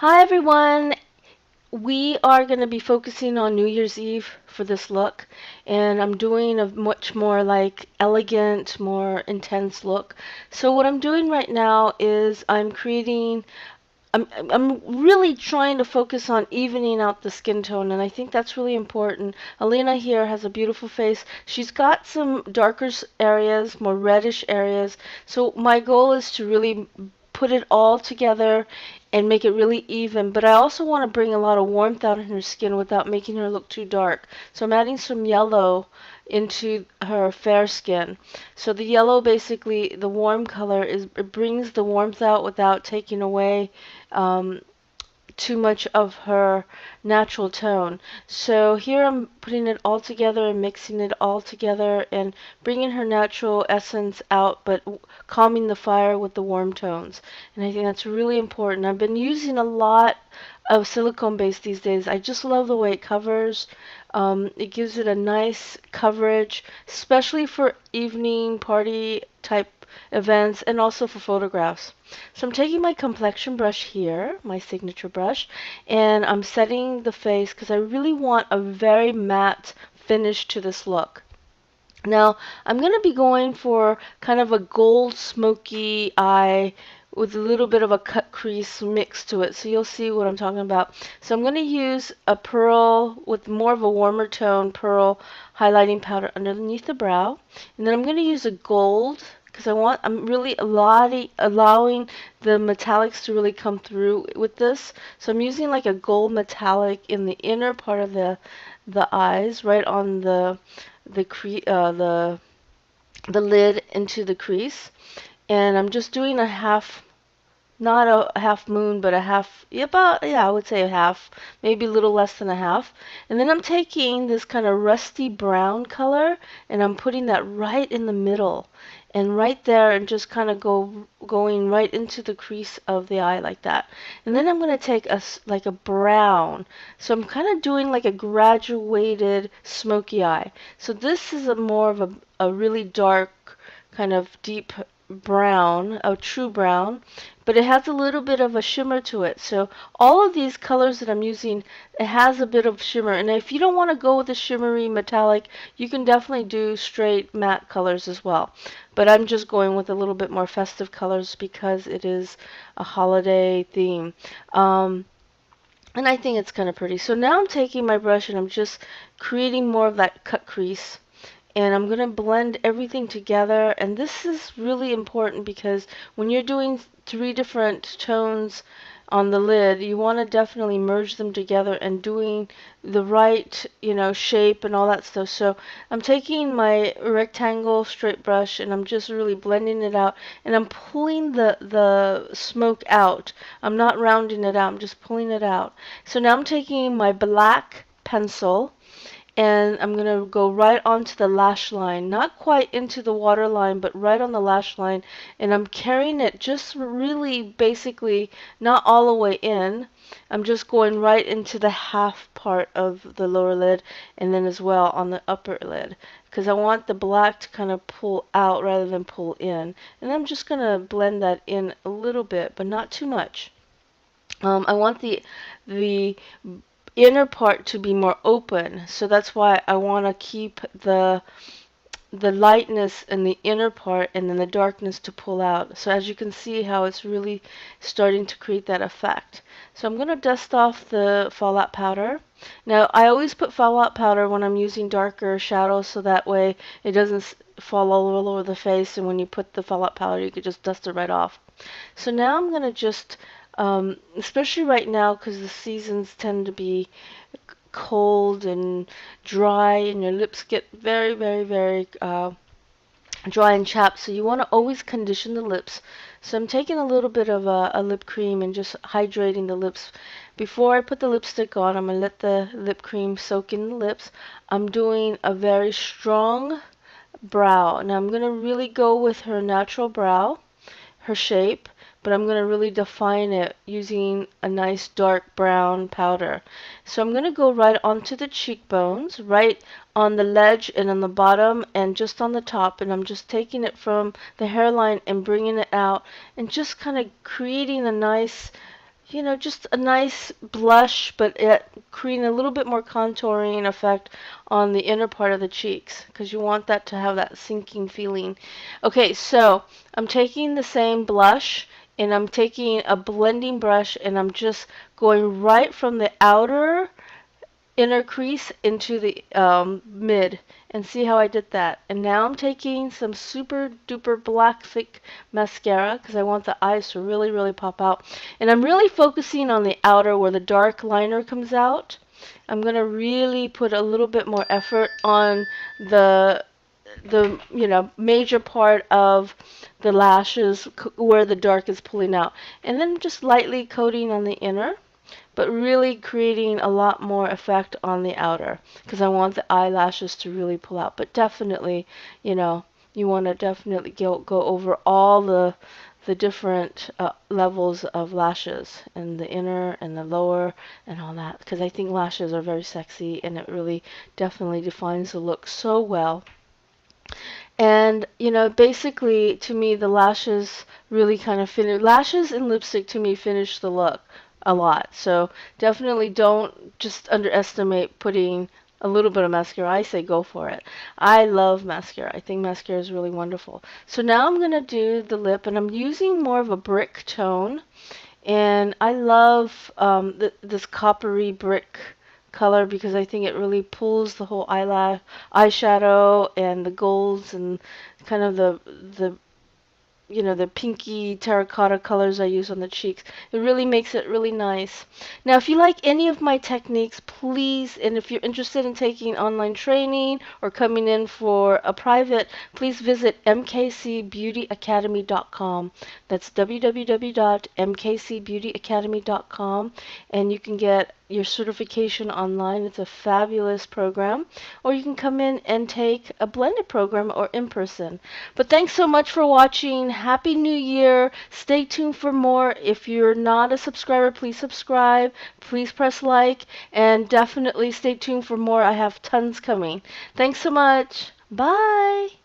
Hi everyone! We are going to be focusing on New Year's Eve for this look, and I'm doing a much more like elegant, more intense look. So what I'm doing right now is I'm really trying to focus on evening out the skin tone, and I think that's really important. Alina here has a beautiful face. She's got some darker areas, more reddish areas. So my goal is to really put it all together and make it really even. But I also want to bring a lot of warmth out in her skin without making her look too dark. So I'm adding some yellow into her fair skin. So the yellow, basically the warm color, it brings the warmth out without taking away um, too much of her natural tone. So here I'm putting it all together and mixing it all together and bringing her natural essence out, but calming the fire with the warm tones. And I think that's really important. I've been using a lot of silicone base these days. I just love the way it covers. It gives it a nice coverage, especially for evening party type events and also for photographs. So I'm taking my complexion brush here, my signature brush, and I'm setting the face because I really want a very matte finish to this look. Now, I'm going to be going for kind of a gold smoky eye with a little bit of a cut crease mix to it. So you'll see what I'm talking about. So I'm going to use a pearl with more of a warmer tone pearl highlighting powder underneath the brow. And then I'm going to use a gold because I'm really allowing the metallics to really come through with this. So I'm using like a gold metallic in the inner part of the eyes, right on the lid into the crease, and I'm just doing a half, not a half moon, but a half, yeah, I would say a half, maybe a little less than a half. And then I'm taking this kind of rusty brown color and I'm putting that right in the middle and right there and just kind of going right into the crease of the eye like that. And then I'm going to take like a brown. So I'm kind of doing like a graduated smoky eye. So this is more of a really dark kind of deep brown, a true brown, but it has a little bit of a shimmer to it. So all of these colors that I'm using, it has a bit of shimmer. And if you don't want to go with a shimmery metallic, you can definitely do straight matte colors as well. But I'm just going with a little bit more festive colors because it is a holiday theme. And I think it's kind of pretty. So now I'm taking my brush and I'm just creating more of that cut crease, and I'm going to blend everything together. And this is really important because when you're doing three different tones on the lid, you want to definitely merge them together and doing the right, shape and all that stuff. So I'm taking my rectangle straight brush and I'm just really blending it out, and I'm pulling the smoke out. I'm not rounding it out, I'm just pulling it out. So now I'm taking my black pencil and I'm going to go right onto the lash line, not quite into the water line, but right on the lash line, and I'm carrying it just really basically not all the way in. I'm just going right into the half part of the lower lid and then as well on the upper lid because I want the black to kind of pull out rather than pull in. And I'm just going to blend that in a little bit, but not too much. I want the inner part to be more open, so that's why I want to keep the lightness in the inner part and then the darkness to pull out. So as you can see how it's really starting to create that effect. So I'm going to dust off the fallout powder. Now I always put fallout powder when I'm using darker shadows so that way it doesn't fall all over the face, and when you put the fallout powder you could just dust it right off. So now I'm going to just especially right now because the seasons tend to be cold and dry and your lips get very, very, very dry and chapped. So you want to always condition the lips. So I'm taking a little bit of a lip cream and just hydrating the lips. Before I put the lipstick on, I'm going to let the lip cream soak in the lips. I'm doing a very strong brow. Now I'm going to really go with her natural brow, her shape, but I'm going to really define it using a nice dark brown powder. So I'm going to go right onto the cheekbones, right on the ledge and on the bottom and just on the top, and I'm just taking it from the hairline and bringing it out and just kind of creating a nice just a nice blush, but creating a little bit more contouring effect on the inner part of the cheeks because you want that to have that sinking feeling. Okay, so I'm taking the same blush and I'm taking a blending brush and I'm just going right from the outer inner crease into the mid, and see how I did that. And now I'm taking some super duper black thick mascara because I want the eyes to really really pop out, and I'm really focusing on the outer where the dark liner comes out. I'm gonna really put a little bit more effort on the major part of the lashes where the dark is pulling out, and then just lightly coating on the inner, but really creating a lot more effect on the outer because I want the eyelashes to really pull out. But definitely, you want to definitely go over all the different levels of lashes and the inner and the lower and all that because I think lashes are very sexy and it really definitely defines the look so well. And, basically, to me, the lashes really kind of finish. Lashes and lipstick, to me, finish the look a lot. So definitely don't just underestimate putting a little bit of mascara. I say go for it. I love mascara. I think mascara is really wonderful. So now I'm going to do the lip, and I'm using more of a brick tone. And I love this coppery brick color because I think it really pulls the whole eyeshadow and the golds and kind of the pinky terracotta colors I use on the cheeks. It really makes it really nice. Now, if you like any of my techniques, please, and if you're interested in taking online training or coming in for a private, please visit mkcbeautyacademy.com. That's www.mkcbeautyacademy.com, and you can get your certification online. It's a fabulous program. Or you can come in and take a blended program or in person. But thanks so much for watching. Happy New Year. Stay tuned for more. If you're not a subscriber, please subscribe. Please press like. And definitely stay tuned for more. I have tons coming. Thanks so much. Bye.